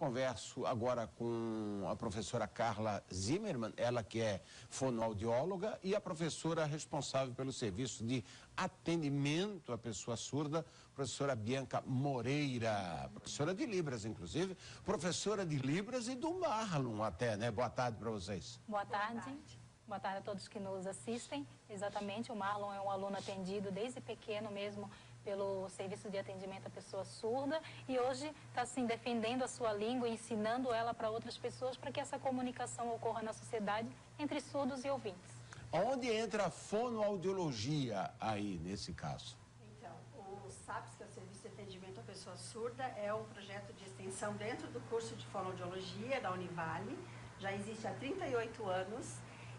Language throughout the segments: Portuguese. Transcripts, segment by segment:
converso agora com a professora Carla Zimmermann, ela que é fonoaudióloga e a professora responsável pelo serviço de atendimento à pessoa surda, professora Bianca Moreira, professora de Libras, inclusive, professora de Libras e do Marlon até, né? Boa tarde para vocês. Boa tarde. Boa tarde a todos que nos assistem. Exatamente, o Marlon é um aluno atendido desde pequeno mesmo pelo Serviço de Atendimento à Pessoa Surda e hoje está assim defendendo a sua língua, ensinando ela para outras pessoas para que essa comunicação ocorra na sociedade entre surdos e ouvintes. Onde entra a fonoaudiologia aí nesse caso? Então, o SAPS, que é o Serviço de Atendimento à Pessoa Surda, é um projeto de extensão dentro do curso de fonoaudiologia da Univale. Já existe há 38 anos.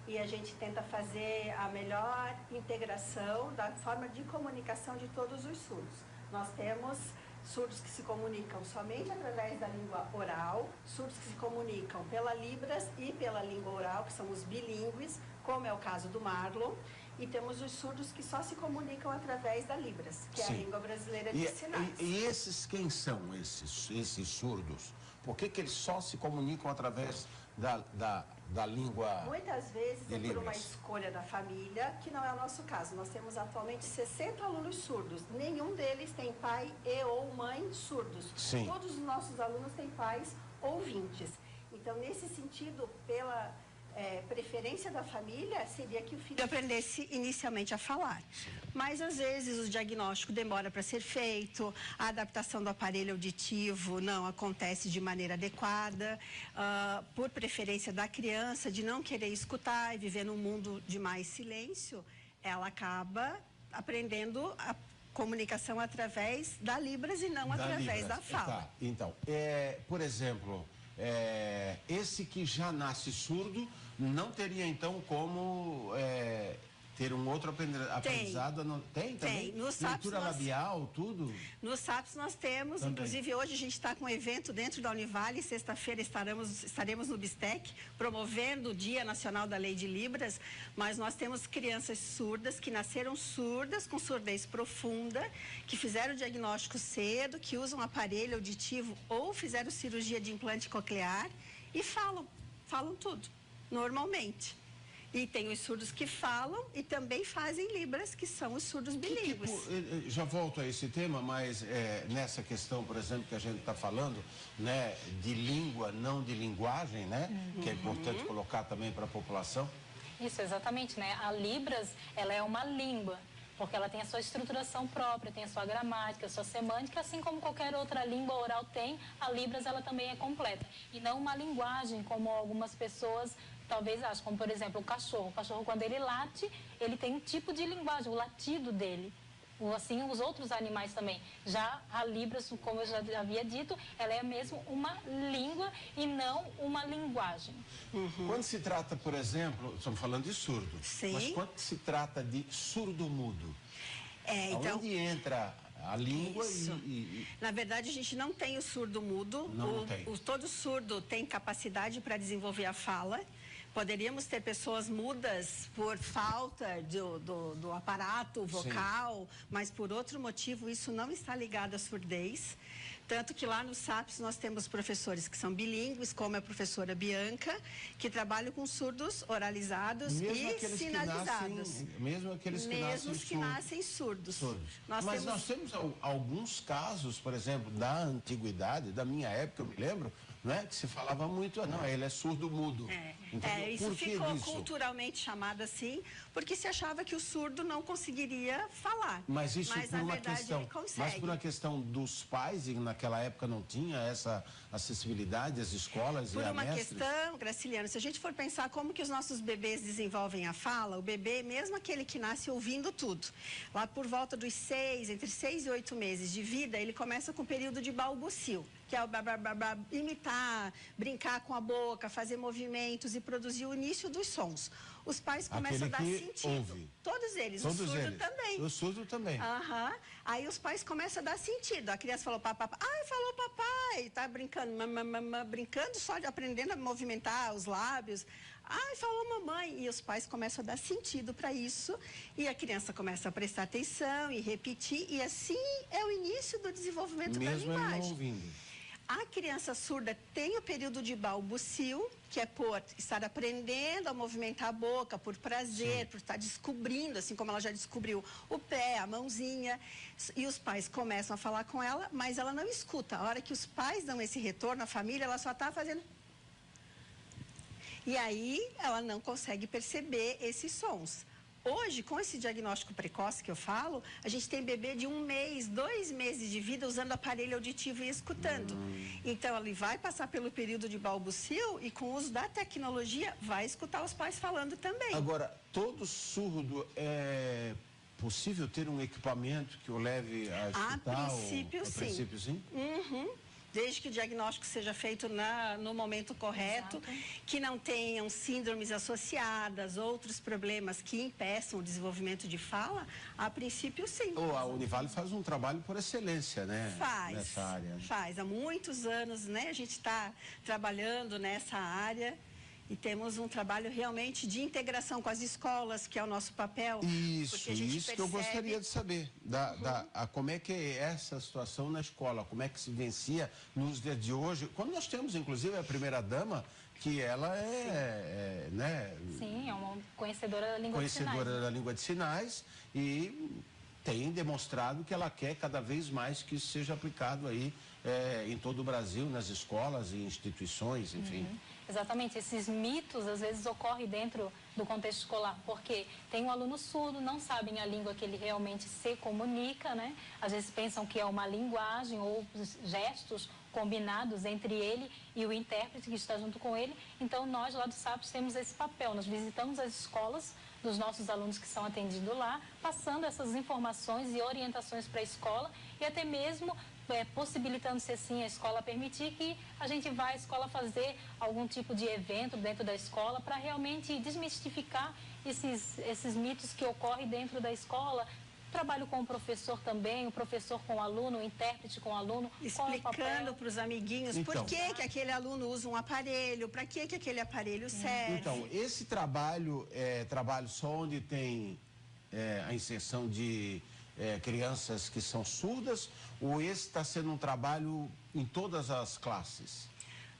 E a gente tenta fazer a melhor integração da forma de comunicação de todos os surdos. Nós temos surdos que se comunicam somente através da língua oral, surdos que se comunicam pela Libras e pela língua oral, que são os bilíngues, como é o caso do Marlon, e temos os surdos que só se comunicam através da Libras, que é a língua brasileira de sinais. E esses, quem são esses surdos? Por que eles só se comunicam através da língua? Muitas vezes é por uma Libras? escolha da família, que não é o nosso caso. Nós temos atualmente 60 alunos surdos. Nenhum deles tem pai e ou mãe surdos. Sim. Todos os nossos alunos têm pais ouvintes. Então, nesse sentido, pela preferência da família, seria que o filho aprendesse inicialmente a falar. Mas, às vezes, o diagnóstico demora para ser feito, a adaptação do aparelho auditivo não acontece de maneira adequada, por preferência da criança de não querer escutar e viver num mundo de mais silêncio, ela acaba aprendendo a comunicação através da Libras e não através da fala. Tá. Então, por exemplo, esse que já nasce surdo não teria então como ter um outro aprendizado? Tem também? No SAPS leitura labial, tudo? No SAPS nós temos, também. Inclusive hoje a gente está com um evento dentro da Univale, sexta-feira estaremos no BISTEC, promovendo o Dia Nacional da Lei de Libras, mas nós temos crianças surdas, que nasceram surdas, com surdez profunda, que fizeram o diagnóstico cedo, que usam aparelho auditivo ou fizeram cirurgia de implante coclear e falam tudo, normalmente. E tem os surdos que falam e também fazem Libras, que são os surdos bilíngues. Já volto a esse tema, mas nessa questão, por exemplo, que a gente está falando, né, de língua, não de linguagem, né, que é importante colocar também para a população. Isso, exatamente, né? A Libras, ela é uma língua, porque ela tem a sua estruturação própria, tem a sua gramática, a sua semântica, assim como qualquer outra língua oral tem, a Libras ela também é completa. E não uma linguagem, como algumas pessoas talvez achem, como por exemplo o cachorro. O cachorro, quando ele late, ele tem um tipo de linguagem, o latido dele. Assim, os outros animais também. Já a Libras, como eu já havia dito, ela é mesmo uma língua e não uma linguagem. Quando se trata, por exemplo, estamos falando de surdo, Sim. Mas quando se trata de surdo-mudo, então, onde entra a língua Na verdade, a gente não tem o surdo-mudo. Não tem. Todo surdo tem capacidade para desenvolver a fala. Poderíamos ter pessoas mudas por falta do aparato vocal, sim, mas por outro motivo isso não está ligado à surdez. Tanto que lá no SAPS nós temos professores que são bilíngues, como a professora Bianca, que trabalham com surdos oralizados e sinalizados. Mesmo aqueles que nascem surdos. Mas nós temos alguns casos, por exemplo, da antiguidade, da minha época, eu me lembro, né, que se falava muito, ele é surdo-mudo. Isso ficou culturalmente chamado assim, porque se achava que o surdo não conseguiria falar. Mas isso na verdade ele consegue. Mas por uma questão dos pais, e naquela época não tinha essa acessibilidade às escolas e a mestres? Por uma questão, Graciliano, se a gente for pensar como que os nossos bebês desenvolvem a fala, o bebê, mesmo aquele que nasce ouvindo tudo, lá por volta dos entre 6 e 8 meses de vida, ele começa com o período de balbucio, que é o imitar, brincar com a boca, fazer movimentos e produzir o início dos sons. Os pais começam a dar sentido. Ouve. Todos eles, Todos o surdo eles. também. O surdo também. Aí os pais começam a dar sentido. A criança falou papai, falou papai, tá brincando, brincando só de aprendendo a movimentar os lábios. Falou mamãe. E os pais começam a dar sentido para isso. E a criança começa a prestar atenção e repetir. E assim é o início do desenvolvimento da linguagem. Mesmo ele não ouvindo. A criança surda tem o período de balbucio, que é por estar aprendendo a movimentar a boca, por prazer, por estar descobrindo, assim como ela já descobriu o pé, a mãozinha. E os pais começam a falar com ela, mas ela não escuta. A hora que os pais dão esse retorno à família, ela só está fazendo... E aí ela não consegue perceber esses sons. Hoje, com esse diagnóstico precoce que eu falo, a gente tem bebê de 1 mês, 2 meses de vida usando aparelho auditivo e escutando. Então, ele vai passar pelo período de balbucio e, com o uso da tecnologia, vai escutar os pais falando também. Agora, todo surdo é possível ter um equipamento que o leve a escutar? A princípio, sim. A princípio, sim? Uhum. Desde que o diagnóstico seja feito no momento correto, que não tenham síndromes associadas, outros problemas que impeçam o desenvolvimento de fala, a princípio sim. A Univale faz um trabalho por excelência, né? Faz, nessa área. Faz. Há muitos anos, né? A gente está trabalhando nessa área. E temos um trabalho realmente de integração com as escolas, que é o nosso papel. Isso que eu gostaria de saber. Como é que é essa situação na escola, como é que se vivencia nos dias de hoje, quando nós temos, inclusive, a primeira-dama, que ela né? Sim, é uma conhecedora da língua de sinais. Conhecedora da língua de sinais e tem demonstrado que ela quer cada vez mais que isso seja aplicado aí em todo o Brasil, nas escolas e instituições, enfim. Exatamente, esses mitos às vezes ocorrem dentro do contexto escolar, porque tem um aluno surdo, não sabem a língua que ele realmente se comunica, né? Às vezes pensam que é uma linguagem ou gestos combinados entre ele e o intérprete que está junto com ele. Então, nós lá do SAPS temos esse papel, nós visitamos as escolas dos nossos alunos que são atendidos lá, passando essas informações e orientações para a escola e até mesmo possibilitando-se assim a escola permitir que a gente vá à escola fazer algum tipo de evento dentro da escola para realmente desmistificar esses mitos que ocorrem dentro da escola. Trabalho com o professor também, o professor com o aluno, o intérprete com o aluno. Explicando para os amiguinhos por que aquele aluno usa um aparelho, para que aquele aparelho serve. Então, esse trabalho é trabalho só onde tem a inserção de crianças que são surdas, ou esse está sendo um trabalho em todas as classes?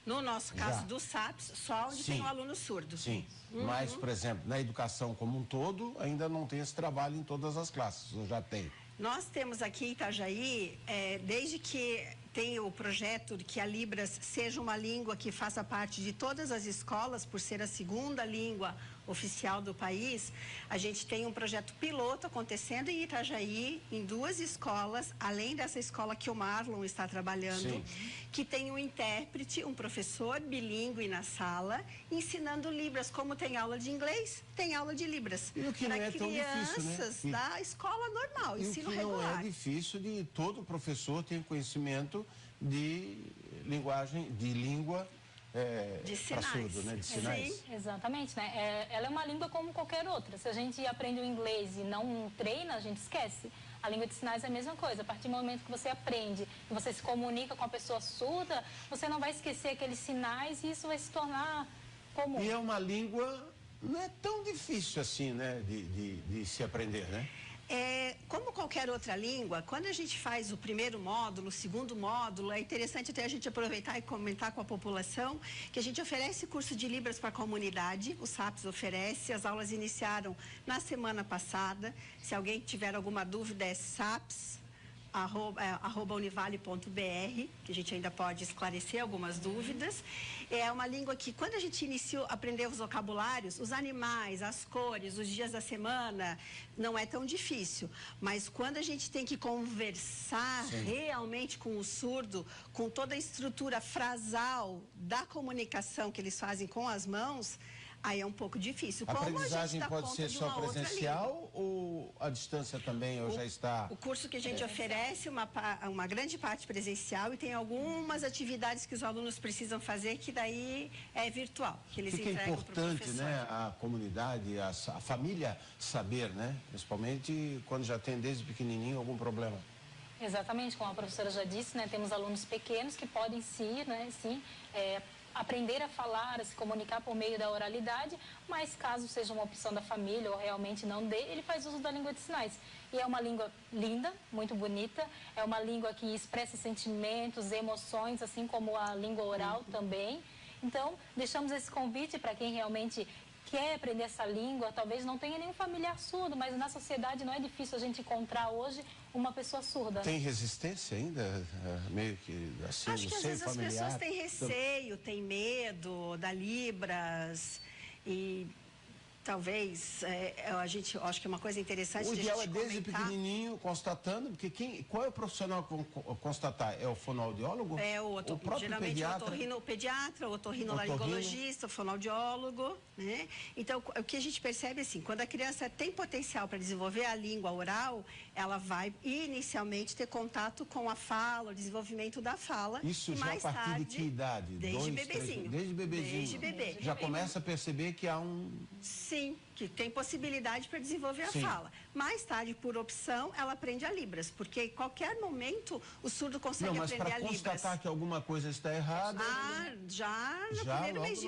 No nosso caso do SAPS, só onde tem um aluno surdo. Sim, mas, por exemplo, na educação como um todo, ainda não tem esse trabalho em todas as classes, ou já tem? Nós temos aqui em Itajaí, desde que tem o projeto de que a Libras seja uma língua que faça parte de todas as escolas, por ser a segunda língua oficial do país, a gente tem um projeto piloto acontecendo em Itajaí, em 2 escolas, além dessa escola que o Marlon está trabalhando, que tem um intérprete, um professor bilíngue na sala, ensinando Libras. Como tem aula de inglês, tem aula de Libras. E o que não é tão difícil, né? Crianças da escola normal, ensino regular. Não é difícil de todo professor ter conhecimento de linguagem, de língua para surdo, né? De sinais. Sim, exatamente, né? Ela é uma língua como qualquer outra. Se a gente aprende o inglês e não treina, a gente esquece. A língua de sinais é a mesma coisa. A partir do momento que você aprende e você se comunica com a pessoa surda, você não vai esquecer aqueles sinais e isso vai se tornar comum. E é uma língua, não é tão difícil assim, né? De se aprender, né? Como qualquer outra língua, quando a gente faz o primeiro módulo, o segundo módulo, é interessante até a gente aproveitar e comentar com a população que a gente oferece curso de Libras para a comunidade, o SAPS oferece, as aulas iniciaram na semana passada. Se alguém tiver alguma dúvida, é saps@univale.br, que a gente ainda pode esclarecer algumas dúvidas. É uma língua que, quando a gente aprendeu os vocabulários, os animais, as cores, os dias da semana, não é tão difícil. Mas quando a gente tem que conversar realmente com o surdo, com toda a estrutura frasal da comunicação que eles fazem com as mãos, aí é um pouco difícil. A aprendizagem pode ser só presencial ou a distância também ou já está? O curso que a gente oferece uma grande parte presencial e tem algumas atividades que os alunos precisam fazer que daí é virtual, que eles entregam para o professor. É importante, né, a comunidade, a família saber, né? Principalmente quando já tem desde pequenininho algum problema. Exatamente, como a professora já disse, né, temos alunos pequenos que podem sim aprender a falar, a se comunicar por meio da oralidade, mas caso seja uma opção da família ou realmente não dê, ele faz uso da língua de sinais. E é uma língua linda, muito bonita, é uma língua que expressa sentimentos, emoções, assim como a língua oral também. Então, deixamos esse convite para quem realmente quer aprender essa língua, talvez não tenha nenhum familiar surdo, mas na sociedade não é difícil a gente encontrar hoje uma pessoa surda. Tem resistência ainda, meio que assim, Acho que às vezes as pessoas têm receio, têm medo da Libras e talvez acho que é uma coisa interessante. O de ideal a gente é desde comentar. pequenininho, constatando, porque qual é o profissional que vão constatar? É o fonoaudiólogo? É o próprio geralmente pediatra? O pediatra, o otorrinolaringologista, o fonoaudiólogo, né? Então, o que a gente percebe assim, quando a criança tem potencial para desenvolver a língua oral, ela vai inicialmente ter contato com a fala, o desenvolvimento da fala. Isso e já mais a partir tarde, de que idade? Desde bebezinho. Desde bebezinho. Desde bebê. Já começa a perceber que há um... Sim, que tem possibilidade para desenvolver a Sim. fala. Mais tarde, por opção, ela aprende a Libras, porque em qualquer momento o surdo consegue aprender a Libras. Mas para constatar que alguma coisa está errada... Já no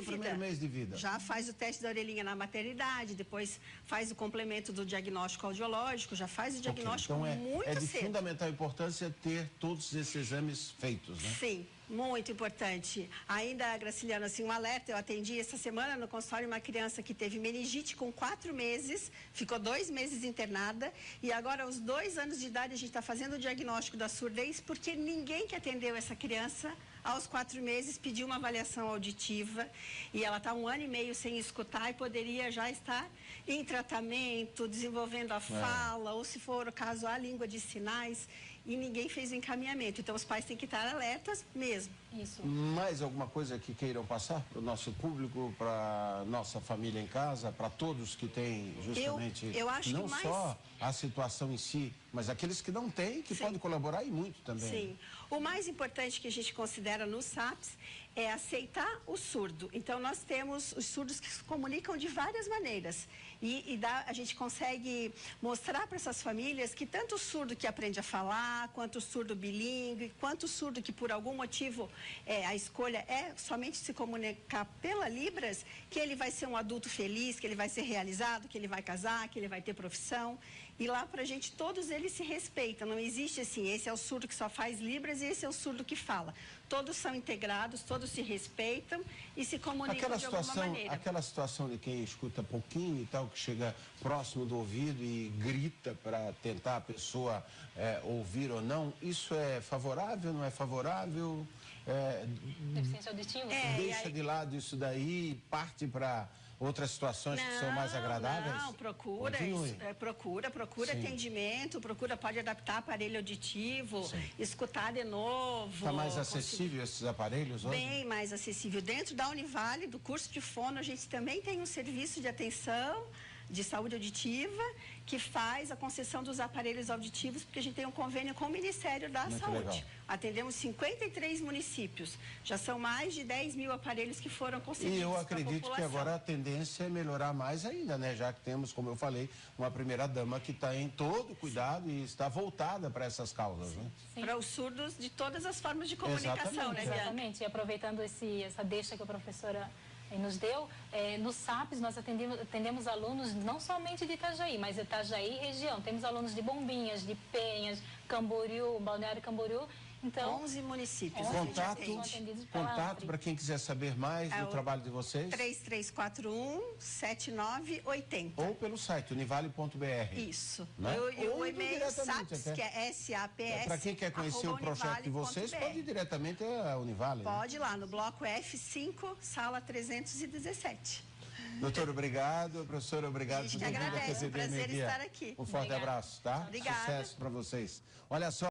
primeiro mês de vida. Já faz o teste da orelhinha na maternidade, depois faz o complemento do diagnóstico audiológico, já faz o diagnóstico muito cedo. É de fundamental importância ter todos esses exames feitos, né? Sim. Muito importante. Ainda, Graciliano, assim, um alerta, eu atendi essa semana no consultório uma criança que teve meningite com 4 meses, ficou 2 meses internada e agora aos 2 anos de idade a gente está fazendo o diagnóstico da surdez porque ninguém que atendeu essa criança aos 4 meses pediu uma avaliação auditiva e ela está 1 ano e meio sem escutar e poderia já estar em tratamento, desenvolvendo a fala ou, se for o caso, a língua de sinais. E ninguém fez o encaminhamento. Então, os pais têm que estar alertas mesmo. Isso. Mais alguma coisa que queiram passar para o nosso público, para nossa família em casa, para todos que têm justamente eu acho não que mais... só a situação em si, mas aqueles que não têm, que podem colaborar e muito também. Sim. O mais importante que a gente considera no SAPS é aceitar o surdo. Então, nós temos os surdos que se comunicam de várias maneiras. A gente consegue mostrar para essas famílias que tanto o surdo que aprende a falar, quanto o surdo bilíngue, quanto o surdo que por algum motivo a escolha é somente se comunicar pela Libras, que ele vai ser um adulto feliz, que ele vai ser realizado, que ele vai casar, que ele vai ter profissão. E lá pra gente todos eles se respeitam, não existe assim, esse é o surdo que só faz Libras e esse é o surdo que fala. Todos são integrados, todos se respeitam e se comunicam de alguma maneira. Aquela situação de quem escuta pouquinho e tal, que chega próximo do ouvido e grita para tentar a pessoa ouvir ou não, isso é favorável, não é favorável? Deficiência auditiva? Deixa de lado isso daí e parte para outras situações que são mais agradáveis? Não, procura atendimento, pode adaptar aparelho auditivo, escutar de novo. Está mais acessível esses aparelhos hoje? Bem mais acessível. Dentro da Univale, do curso de fono, a gente também tem um serviço de atenção de saúde auditiva, que faz a concessão dos aparelhos auditivos, porque a gente tem um convênio com o Ministério da Saúde. Legal. Atendemos 53 municípios. Já são mais de 10 mil aparelhos que foram concedidos. E eu acredito que agora a tendência é melhorar mais ainda, né? Já que temos, como eu falei, uma primeira-dama que está em todo cuidado e está voltada para essas causas, né? Para os surdos de todas as formas de comunicação, né, Bianca? Exatamente. E aproveitando essa deixa que a professora nos deu, no SAPS nós atendemos alunos não somente de Itajaí, mas Itajaí e região. Temos alunos de Bombinhas, de Penhas, Camboriú, Balneário Camboriú. Então, 11 municípios. Contato para quem quiser saber mais do trabalho de vocês. 3341-7980. Ou pelo site univale.br. Isso. Né? O e-mail SAPS, que é SAPS. Para quem quer conhecer o projeto de vocês, pode ir diretamente à Univale. Pode ir lá, no bloco F5, sala 317. Doutor, obrigado. Professora, obrigado. A gente que agradece, é um prazer estar aqui. Um forte abraço, tá? Obrigada. Sucesso para vocês. Olha só.